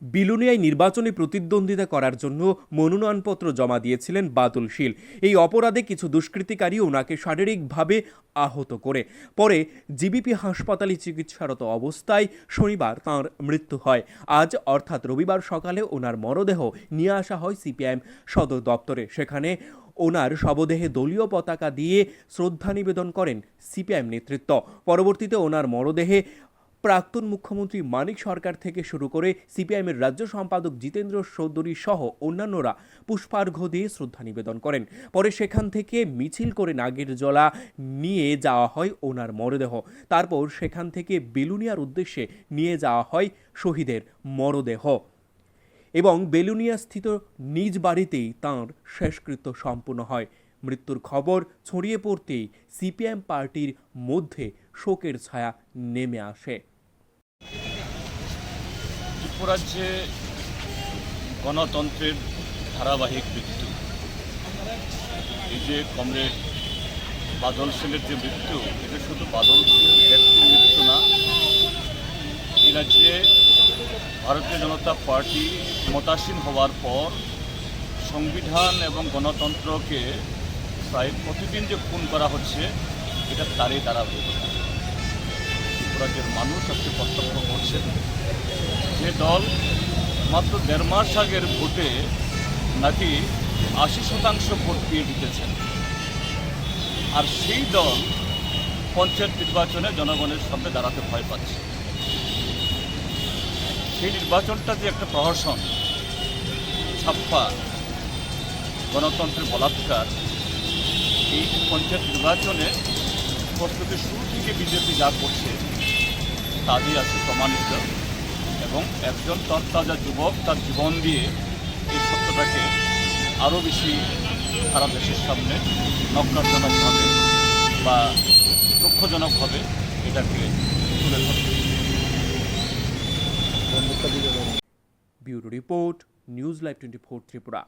বিলোনিয়ায় নির্বাচনে প্রতিদ্বন্দ্বিতা করার জন্য মনোনয়নপত্র জমা দিয়েছিলেন বাদল শীল। এই অপরাধে কিছু দুষ্কৃতিকারী ওনাকে শারীরিকভাবে আহত করে পরে জিবিপি হাসপাতালে চিকিৎসারত অবস্থায় শনিবার তাঁর মৃত্যু হয়। আজ অর্থাৎ রবিবার সকালে ওনার মরদেহ নিয়ে আসা হয় সিপিআইএম সদর দপ্তরে। সেখানে ওনার শবদেহে দলীয় পতাকা দিয়ে শ্রদ্ধা নিবেদন করেন সিপিআইএম নেতৃত্ব। পরবর্তীতে ওনার মরদেহে প্রাক্তন মুখ্যমন্ত্রী মানিক সরকার থেকে শুরু করে সিপিআইএমের রাজ্য সম্পাদক জিতেন্দ্র চৌধুরী সহ অন্যান্যরা পুষ্পার্ঘ্য দিয়ে শ্রদ্ধা নিবেদন করেন। পরে সেখান থেকে মিছিল করে নাগেরজলা নিয়ে যাওয়া হয় ওনার মরদেহ। তারপর সেখান থেকে বেলুনিয়ার উদ্দেশ্যে নিয়ে যাওয়া হয় শহীদের মরদেহ এবং বেলুনিয়া স্থিত নিজ বাড়িতেই তাঁর শেষকৃত্য সম্পূর্ণ হয়। মৃত্যুর খবর ছড়িয়ে পড়তেই সিপিআইএম পার্টির মধ্যে শোকের ছায়া নেমে আসে। ত্রিপুরাজ্যে গণতন্ত্রের ধারাবাহিক মৃত্যু, এই যে কমরেড বাদল শীলের যে মৃত্যু, এটা শুধু বাদল ব্যক্তির মৃত্যু না, এই রাজ্যে ভারতীয় জনতা পার্টি ক্ষমতাসীন হওয়ার পর সংবিধান এবং গণতন্ত্রকে প্রায় প্রতিদিন যে খুন করা হচ্ছে, এটা তারই ধারাবাহিকতা। ত্রিপুরাজ্যের মানুষ আজকে প্রত্যক্ষ করছে যে দল মাত্র 1.5 মাস আগের ভোটে নাকি 80% ভোট পেয়ে জিতেছেন, আর সেই দল পঞ্চায়েত নির্বাচনে জনগণের সামনে দাঁড়াতে ভয় পাচ্ছে। সেই নির্বাচনটা যে একটা প্রহসন, ছাপ্পা, গণতন্ত্রের বলাৎকার, এই পঞ্চায়েত নির্বাচনে প্রস্তুতির শুরু থেকে বিজেপি যা করছে তা দিয়ে আছে প্রমাণিত, এবং একজন তরতাজা যুবক তার জীবন দিয়ে এই সত্যটাকে আরও বেশি সারা দেশের সামনে নক্কারজনকভাবে বা দুঃখজনকভাবে এটাকে তুলে ধরবে। Bureau report, news live 24 Tripura.